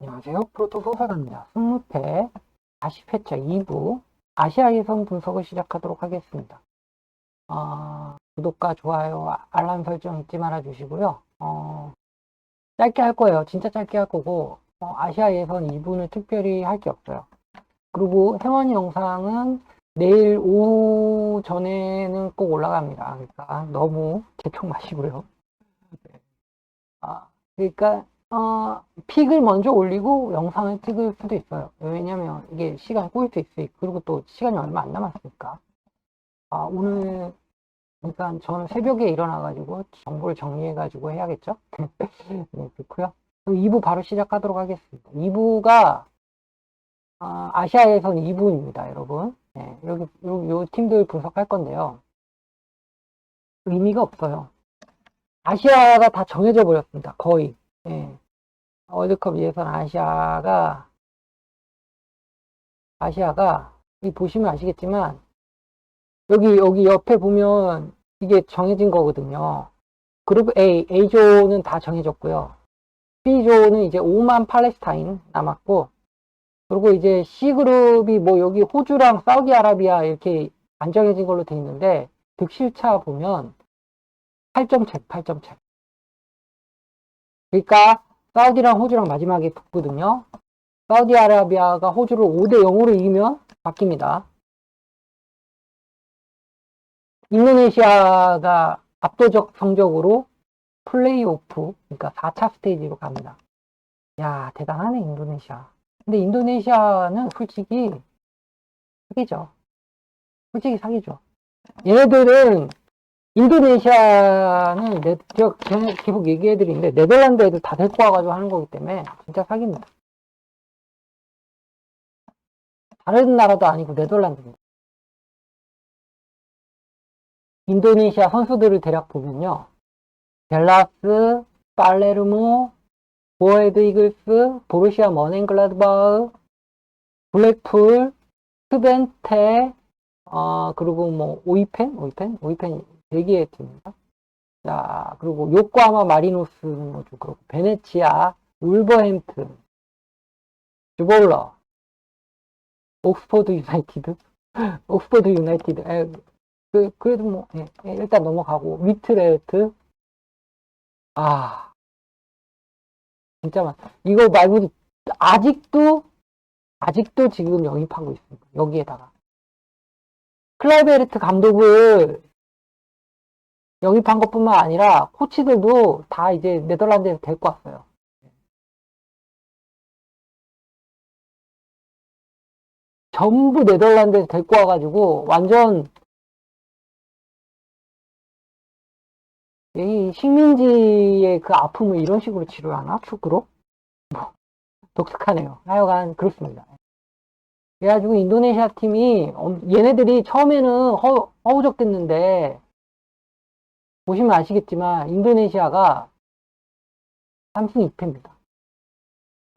안녕하세요. 프로토 소사가입니다. 승무패 40회차 2부 아시아 예선 분석을 시작하도록 하겠습니다. 구독과 좋아요, 알람 설정 잊지 말아 주시고요. 짧게 할 거예요. 진짜 짧게 할 거고, 아시아 예선 2부는 특별히 할 게 없어요. 그리고 행원 영상은 내일 오후 전에는 꼭 올라갑니다. 그러니까 너무 재촉 마시고요. 그러니까 픽을 먼저 올리고 영상을 찍을 수도 있어요. 왜냐면 이게 시간이 꼬일 수 있으니까. 그리고 또 시간이 얼마 안 남았으니까. 오늘 그러니까 저는 새벽에 일어나가지고 정보를 정리해가지고 해야겠죠. 네, 그렇고요. 2부 바로 시작하도록 하겠습니다. 2부가 아시아 예선 2부입니다, 여러분. 네, 요 팀들 분석할 건데요. 의미가 없어요. 아시아가 다 정해져 버렸습니다. 거의. 예. 월드컵 예선 아시아가 이 보시면 아시겠지만 여기 옆에 보면 이게 정해진 거거든요. 그룹 A조는 다 정해졌고요. B조는 이제 오만 팔레스타인 남았고, 그리고 이제 C그룹이 뭐 여기 호주랑 사우디아라비아 이렇게 안 정해진 걸로 돼 있는데 득실차 보면 8점 차. 그러니까 사우디랑 호주랑 마지막에 붙거든요. 사우디아라비아가 호주를 5대 0으로 이기면 바뀝니다. 인도네시아가 압도적 성적으로 플레이오프, 그러니까 4차 스테이지로 갑니다. 야, 대단하네, 인도네시아. 근데 인도네시아는 솔직히 사기죠. 솔직히 사기죠. 얘네들은, 인도네시아는 제가 계속 얘기해드리는데, 네덜란드 애들 다 데리고 와가지고 하는 거기 때문에 진짜 사기입니다. 다른 나라도 아니고 네덜란드입니다. 인도네시아 선수들을 대략 보면요. 델라스, 팔레르모, 보헤드 이글스, 보르시아 머넨글라드바흐, 블랙풀, 트벤테, 그리고 뭐 오이펜 4개의 팀입니다. 자, 그리고 요코하마 마리노스는 뭐죠? 그리고 베네치아, 울버햄튼, 주볼러, 옥스퍼드 유나이티드, 그래도 뭐, 일단 넘어가고, 위트레트, 진짜 이거 말고, 아직도 지금 영입하고 있습니다. 여기에다가. 클라이베르트 감독을 영입한 것 뿐만 아니라, 코치들도 다 이제 네덜란드에서 데리고 왔어요. 전부 네덜란드에서 데리고 와가지고, 완전, 이 식민지의 그 아픔을 이런 식으로 치료하나? 축구로? 뭐, 독특하네요. 하여간 그렇습니다. 그래가지고 인도네시아 팀이 얘네들이 처음에는 허우적댔는데 보시면 아시겠지만 인도네시아가 3승 2패입니다.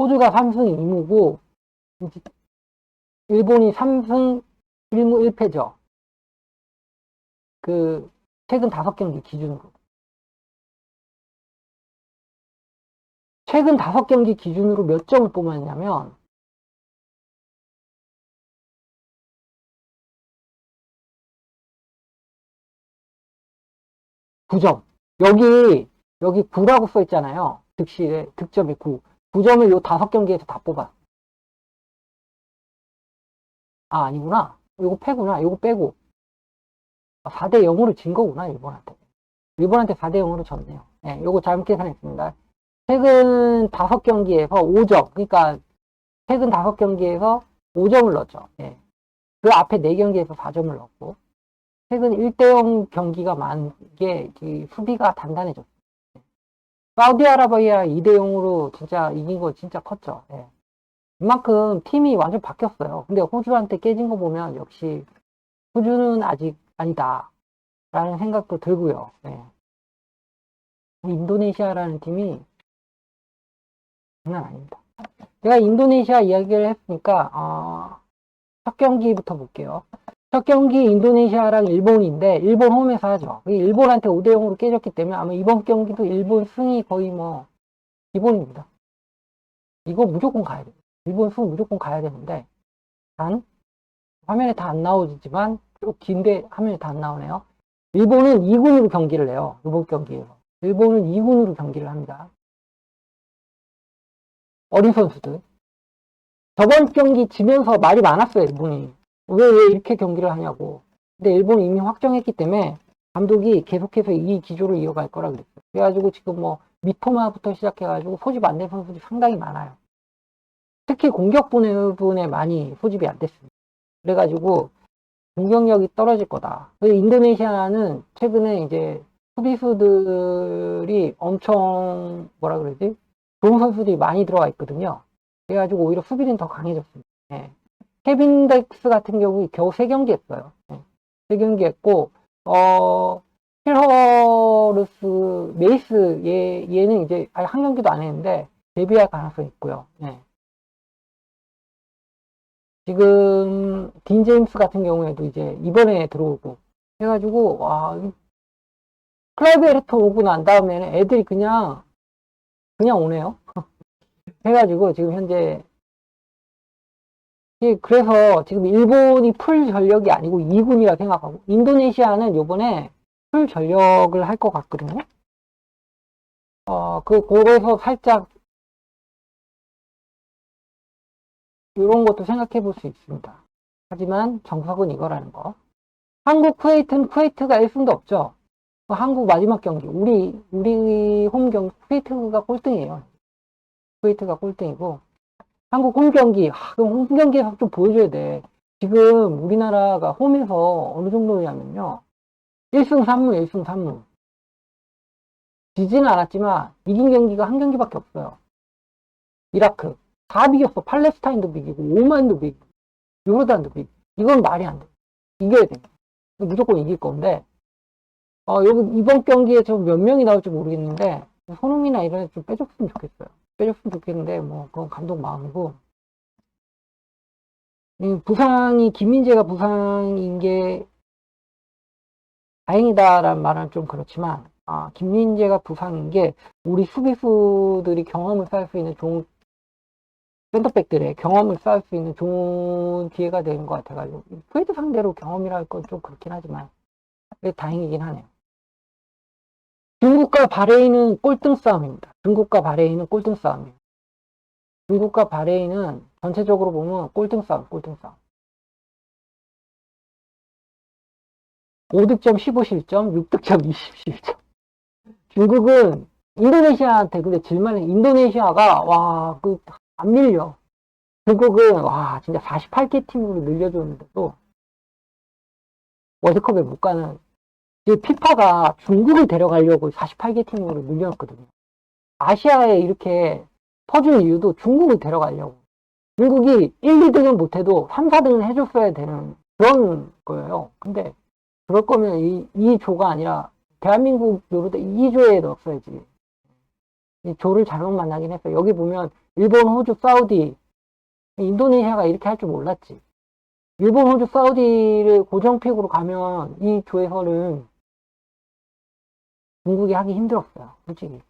호주가 3승 2무고 일본이 3승 1무 1패죠. 그 최근 5경기 기준으로. 최근 5경기 기준으로 몇 점을 뽑았냐면 9점. 여기 9라고 써 있잖아요. 득점이 9. 9점을 요 5경기에서 다 뽑아. 아니구나. 요거 패구나. 요거 빼고. 4대 0으로 진 거구나, 일본한테. 일본한테 4대 0으로 졌네요. 네, 요거 잘못 계산했습니다. 최근 5경기에서 5점. 그러니까 최근 5경기에서 5점을 넣었죠. 네. 그 앞에 4경기에서 4점을 넣었고. 최근 1대0 경기가 많은 게 수비가 단단해졌어요. 사우디아라비아 2대0으로 진짜 이긴 거 진짜 컸죠. 예. 이만큼 팀이 완전 바뀌었어요. 근데 호주한테 깨진 거 보면 역시 호주는 아직 아니다 라는 생각도 들고요. 예. 인도네시아라는 팀이 장난 아닙니다. 제가 인도네시아 이야기를 했으니까 첫 경기부터 볼게요. 첫 경기 인도네시아랑 일본인데 일본 홈에서 하죠. 일본한테 5대0으로 깨졌기 때문에 아마 이번 경기도 일본 승이 거의 뭐 기본입니다. 이거 무조건 가야 돼. 일본 수 무조건 가야 되는데, 단, 화면에 다 안 나오지만, 좀 긴데 화면에 다 안 나오네요. 일본은 2군으로 경기를 해요. 이번 경기에서. 일본은 2군으로 경기를 합니다. 어린 선수들. 저번 경기 지면서 말이 많았어요, 일본이. 왜 이렇게 경기를 하냐고. 근데 일본이 이미 확정했기 때문에 감독이 계속해서 이 기조를 이어갈 거라 그랬어요. 그래가지고 지금 뭐 미토마부터 시작해가지고 소집 안 된 선수들이 상당히 많아요. 특히 공격 부분에 많이 소집이 안 됐습니다. 그래가지고 공격력이 떨어질 거다. 인도네시아는 최근에 이제 수비수들이 엄청 뭐라 그러지? 좋은 선수들이 많이 들어와 있거든요. 그래가지고 오히려 수비는 더 강해졌습니다. 예. 케빈 덱스 같은 경우 겨우 3경기 했어요. 예. 3경기 했고, 힐허르스, 메이스, 얘는 이제 아예 한 경기도 안 했는데, 데뷔할 가능성이 있고요. 예. 지금, 딘 제임스 같은 경우에도 이제 이번에 들어오고, 해가지고, 와, 클라이브 에리터 오고 난 다음에는 애들이 그냥 오네요. 해가지고 지금 현재 그래서 지금 일본이 풀 전력이 아니고 2군이라 생각하고 인도네시아는 요번에 풀 전력을 할 것 같거든요. 그래서 살짝 이런 것도 생각해 볼 수 있습니다. 하지만 정석은 이거라는 거. 한국 쿠웨이트는 쿠웨이트가 1승도 없죠. 한국 마지막 경기 우리 홈 경기 쿠웨이트가 꼴등이에요. 쿠웨이트가 꼴등이고 한국 홈경기, 그럼 홈경기에서 좀 보여줘야 돼. 지금 우리나라가 홈에서 어느 정도냐면요. 1승 3무, 1승 3무. 지지는 않았지만 이긴 경기가 한 경기밖에 없어요. 이라크. 다 비겼어. 팔레스타인도 비기고, 오만도 비기고, 요르단도 비기고. 이건 말이 안 돼. 이겨야 돼. 무조건 이길 건데, 여기 이번 경기에 좀 몇 명이 나올지 모르겠는데, 손흥민이나 이런 애 좀 빼줬으면 좋겠어요. 빼줬으면 좋겠는데, 뭐, 그건 감독 마음이고. 김민재가 부상인 게 다행이다라는 말은 좀 그렇지만, 김민재가 부상인 게 우리 수비수들이 경험을 쌓을 수 있는 좋은, 센터백들의 경험을 쌓을 수 있는 좋은 기회가 되는 것 같아가지고, 스웨이드 상대로 경험이라 할 건 좀 그렇긴 하지만, 다행이긴 하네요. 중국과 바레인은 꼴등 싸움입니다. 중국과 바레인은 꼴등 싸움이에요. 중국과 바레인은 전체적으로 보면 꼴등 싸움. 5득점 15실점, 6득점 20실점. 중국은 인도네시아한테 근데 질만해. 인도네시아가 안 밀려. 중국은 진짜 48개 팀으로 늘려줬는데도 월드컵에 못 가는. 피파가 중국을 데려가려고 48개 팀으로 늘렸거든요. 아시아에 이렇게 퍼준 이유도 중국을 데려가려고. 중국이 1, 2등은 못해도 3, 4등은 해줬어야 되는 그런 거예요. 근데 그럴 거면 이 조가 아니라 대한민국 요르단 2조에 넣었어야지. 이 조를 잘못 만나긴 했어요. 여기 보면 일본, 호주, 사우디, 인도네시아가 이렇게 할 줄 몰랐지. 일본, 호주, 사우디를 고정픽으로 가면 이 조에서는 중국이 하기 힘들었어요. 솔직히.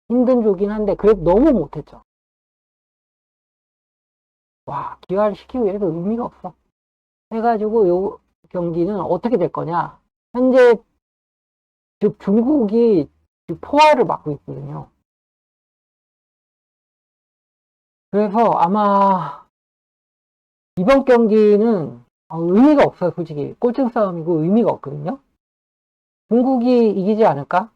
힘든 조긴 한데 그래도 너무 못했죠. 기화를 시키고 이래도 의미가 없어. 해가지고 요 경기는 어떻게 될 거냐. 현재 즉 중국이 포화를 맞고 있거든요. 그래서 아마 이번 경기는 의미가 없어요. 솔직히 꼴등 싸움이고 의미가 없거든요. 중국이 이기지 않을까?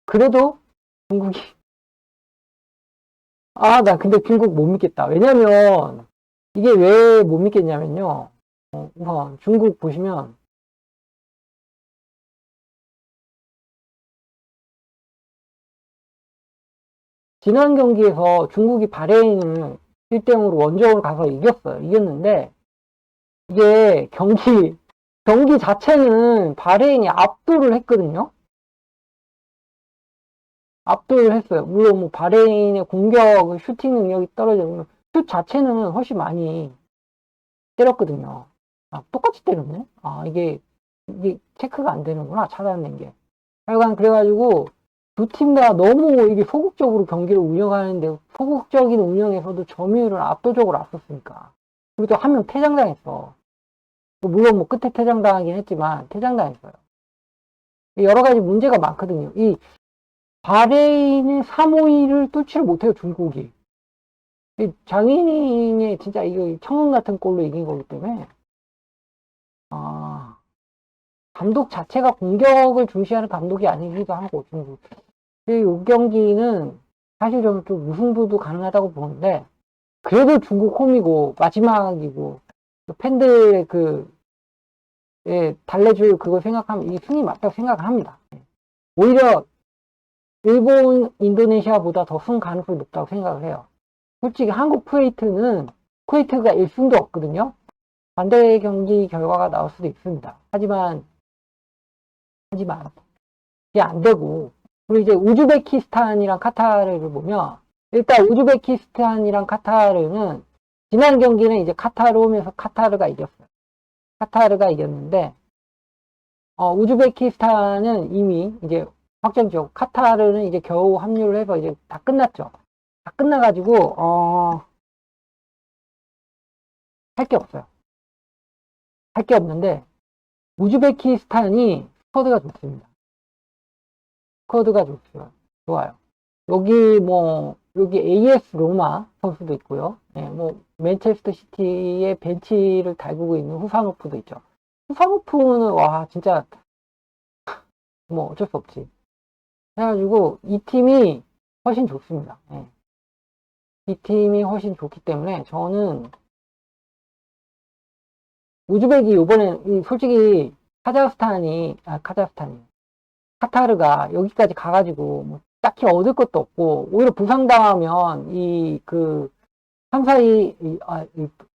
그래도 중국이 나 근데 중국 못 믿겠다. 왜냐면 이게 왜 못 믿겠냐면요. 우선 중국 보시면 지난 경기에서 중국이 바레인을 1대0으로 원정으로 가서 이겼어요. 이겼는데 이게 경기 자체는 바레인이 압도를 했거든요. 압도를 했어요. 물론 뭐 바레인의 공격, 슈팅 능력이 떨어지면 슛 자체는 훨씬 많이 때렸거든요. 똑같이 때렸네? 이게 체크가 안 되는구나. 차단된 게. 하여간 그래가지고 두 팀 다 너무 이게 소극적으로 경기를 운영하는데, 소극적인 운영에서도 점유율을 압도적으로 앞섰으니까. 그리고 또 한 명 퇴장당했어. 물론 뭐 끝에 퇴장당하긴 했지만, 퇴장당했어요. 여러 가지 문제가 많거든요. 이 바레인의 3-5-2를 뚫지를 못해요, 중국이. 장애인의 진짜 이거 청원 같은 골로 이긴 거기 때문에, 아, 감독 자체가 공격을 중시하는 감독이 아니기도 하고, 중국. 이 경기는 사실 좀 무승부도 가능하다고 보는데, 그래도 중국 홈이고, 마지막이고, 팬들의 예, 달래줄 그거 생각하면, 이 승이 맞다고 생각을 합니다. 오히려, 일본, 인도네시아보다 더 승 가능성이 높다고 생각을 해요. 솔직히 한국 쿠웨이트가 1승도 없거든요. 반대 경기 결과가 나올 수도 있습니다. 하지만 이게 안 되고, 그리고 이제 우즈베키스탄이랑 카타르를 보면, 일단 우즈베키스탄이랑 카타르는 지난 경기는 이제 카타르 오면서 카타르가 이겼어요. 카타르가 이겼는데, 우즈베키스탄은 이미 이제 확정적, 카타르는 이제 겨우 합류를 해서 이제 다 끝났죠. 다 끝나가지고, 할 게 없어요. 할 게 없는데, 우즈베키스탄이 스쿼드가 좋습니다. 스쿼드가 좋아요. 여기 AS 로마 선수도 있고요. 네, 뭐, 맨체스터 시티의 벤치를 달구고 있는 후사노프도 있죠. 후사노프는, 와, 진짜, 뭐, 어쩔 수 없지. 그래가지고, 이 팀이 훨씬 좋습니다. 네. 이 팀이 훨씬 좋기 때문에, 저는, 우즈벡이 요번에, 솔직히, 카타르가 여기까지 가가지고, 뭐, 딱히 얻을 것도 없고, 오히려 부상당하면,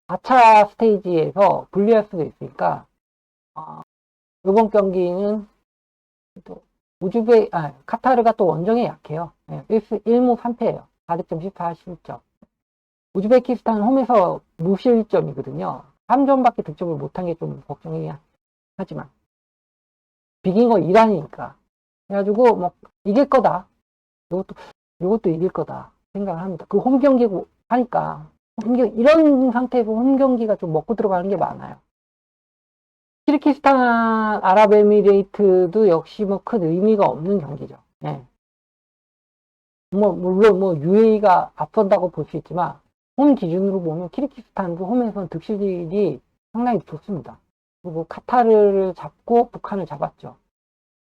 4차 스테이지에서 불리할 수도 있으니까, 이번 경기는 또, 카타르가 또 원정에 약해요. 네, 1무 3패예요. 4득점 18실점. 우즈베키스탄 홈에서 무실점이거든요. 3점밖에 득점을 못한 게 좀 걱정이긴 하지만, 비긴 건 이란이니까. 그래가지고, 뭐, 이길 거다. 이것도 이길 거다. 생각을 합니다. 그 홈 경기고 하니까, 이런 상태에서 홈 경기가 좀 먹고 들어가는 게 많아요. 키르기스탄 아랍에미레이트도 역시 뭐 큰 의미가 없는 경기죠. 네. 물론 UAE가 앞선다고 볼 수 있지만, 홈 기준으로 보면 키르기스탄도 홈에서는 득실이 상당히 좋습니다. 그리고 카타르를 잡고 북한을 잡았죠.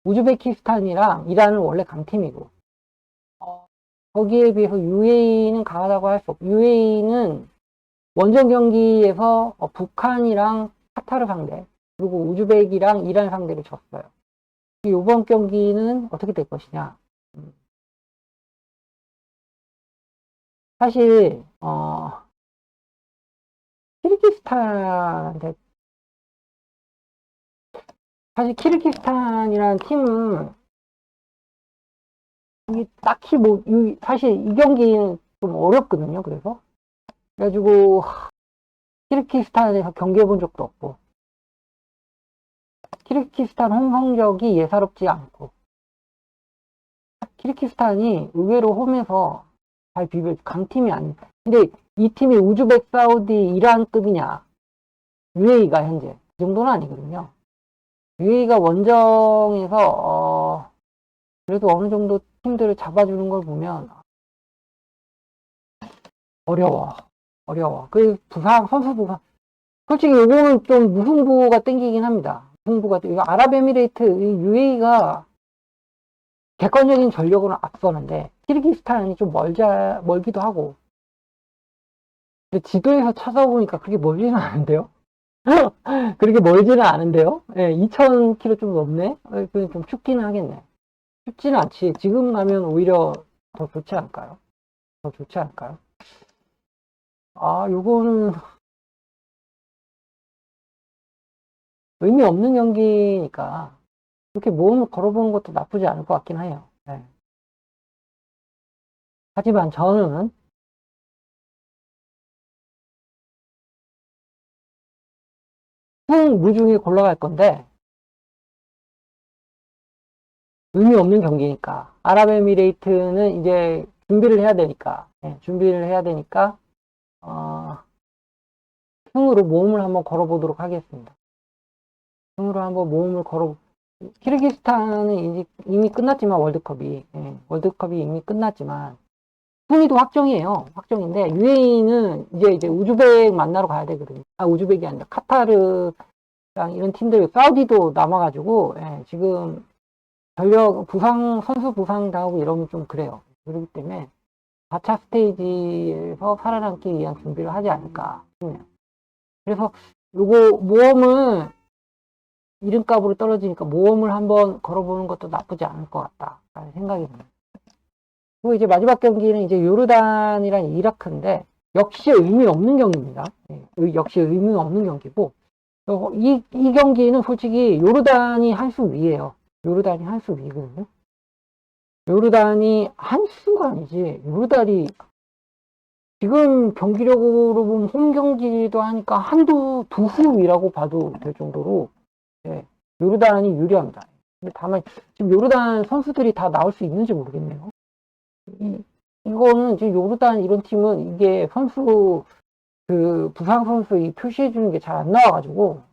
우즈베키스탄이랑 이란은 원래 강팀이고, 거기에 비해서 UAE는 강하다고 할 수 없고, UAE는 원정 경기에서 북한이랑 카타르 상대, 그리고 우즈벡이랑 이란 상대를 졌어요. 이번 경기는 어떻게 될 것이냐. 사실, 키르기스탄한테, 사실 키르기스탄이라는 팀은, 딱히 사실 이 경기는 좀 어렵거든요, 그래가지고, 키르기스탄에서 경기해본 적도 없고, 키르기스탄 홈 성적이 예사롭지 않고, 키르기스탄이 의외로 홈에서 잘 비빌 강팀이 아니다. 근데 이 팀이 우즈벡, 사우디, 이란급이냐? UAE가 현재 그 정도는 아니거든요. UAE가 원정에서 그래도 어느 정도 팀들을 잡아주는 걸 보면 어려워. 그 선수 부상. 솔직히 요거는 좀 무승부가 땡기긴 합니다. 이거 아랍에미레이트, UAE가 객관적인 전력으로는 앞서는데, 키르기스탄이 좀 멀기도 하고, 근데 지도에서 찾아보니까 그렇게 멀지는 않은데요? 그렇게 멀지는 않은데요? 예, 2,000km 좀 넘네? 좀 춥기는 하겠네. 춥지는 않지. 지금 가면 오히려 더 좋지 않을까요? 요거는 의미 없는 경기니까, 이렇게 몸을 걸어보는 것도 나쁘지 않을 것 같긴 해요. 예. 하지만 저는 무중에 골라갈 건데, 의미 없는 경기니까. 아랍에미레이트는 이제 준비를 해야 되니까, 준비를 해야 되니까, 승으로 모험을 한번 걸어보도록 하겠습니다. 승으로 한번 모험을 키르기스탄은 이미 끝났지만, 월드컵이 이미 끝났지만, 순위도 확정이에요. 확정인데, UAE는 이제 우즈벡 만나러 가야 되거든요. 우즈벡이 아니라 카타르랑 이런 팀들, 사우디도 남아가지고, 지금 선수 부상 당하고 이러면 좀 그래요. 그렇기 때문에 4차 스테이지에서 살아남기 위한 준비를 하지 않을까 싶네요. 그래서 요거 모험을 이름값으로 떨어지니까 모험을 한번 걸어보는 것도 나쁘지 않을 것 같다라는 생각이 듭니다. 그리고 이제 마지막 경기는 이제 요르단이랑 이라크인데 역시 의미 없는 경기입니다. 역시 의미 없는 경기고 이 경기는 솔직히 요르단이 한 수 위에요. 요르단이 한 수 위거든요. 요르단이 한 수가 아니지. 요르단이 지금 경기력으로 보면 홈 경기도 하니까 두 수 위라고 봐도 될 정도로 요르단이 유리합니다. 근데 다만 지금 요르단 선수들이 다 나올 수 있는지 모르겠네요. 이거는 지금 요르단 이런 팀은 이게 부상 선수 표시해 주는 게 잘 안 나와가지고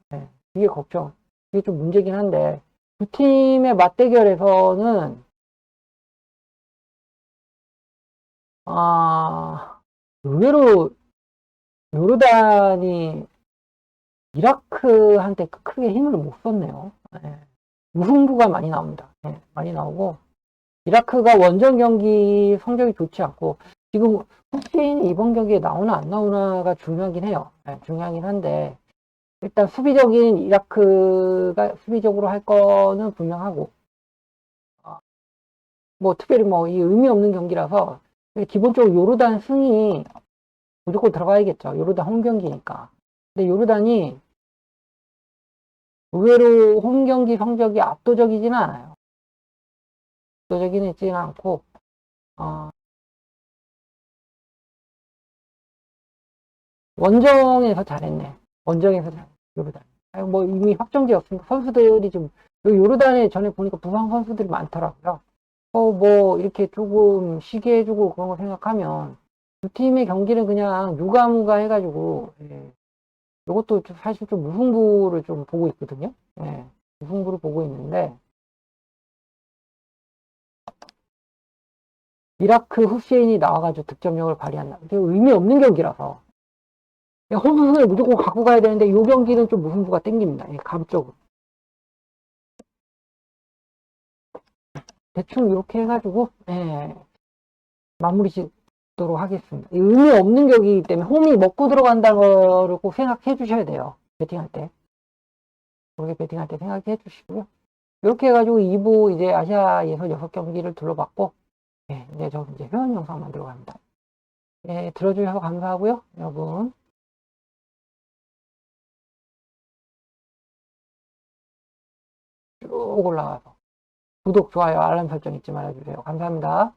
이게 걱정. 이게 좀 문제긴 한데 두 팀의 맞대결에서는 의외로 요르단이 이라크한테 크게 힘을 못 썼네요. 무승부가 많이 나옵니다. 많이 나오고 이라크가 원정 경기 성적이 좋지 않고 지금 후세인이 이번 경기에 나오나 안 나오나가 중요하긴 해요. 중요하긴 한데 일단 이라크가 수비적으로 할 거는 분명하고 뭐 특별히 뭐 이 의미 없는 경기라서 기본적으로 요르단 승이 무조건 들어가야겠죠. 요르단 홈 경기니까. 근데 요르단이 의외로 홈 경기 성적이 압도적이지는 않아요. 압도적이는 있지는 않고 원정에서 잘했네. 원정에서 잘했네. 요르단. 뭐 이미 확정지었으니까 선수들이 좀 요르단에 전에 보니까 부상 선수들이 많더라고요. 뭐 이렇게 조금 쉬게 해주고 그런 거 생각하면 두 팀의 경기는 그냥 유가무가 해가지고 이것도 사실 좀 무승부를 좀 보고 있거든요. 무승부를 보고 있는데 이라크 후세인이 나와가지고 득점력을 발휘한다. 의미 없는 경기라서 홈승을 무조건 갖고 가야 되는데 이 경기는 좀 무승부가 땡깁니다. 감쪽으로. 대충 이렇게 해가지고 마무리 짓도록 하겠습니다. 의미 없는 경기이기 때문에 홈이 먹고 들어간다는 거를 꼭 생각해 주셔야 돼요. 배팅할 때. 그렇게 배팅할 때 생각해 주시고요. 이렇게 해가지고 2부 이제 아시아 예선 6경기를 둘러봤고 이제 저 이제 회원 영상 만들어 갑니다. 들어주셔서 감사하고요. 여러분. 쭉 올라가서 구독, 좋아요, 알람 설정 잊지 말아주세요. 감사합니다.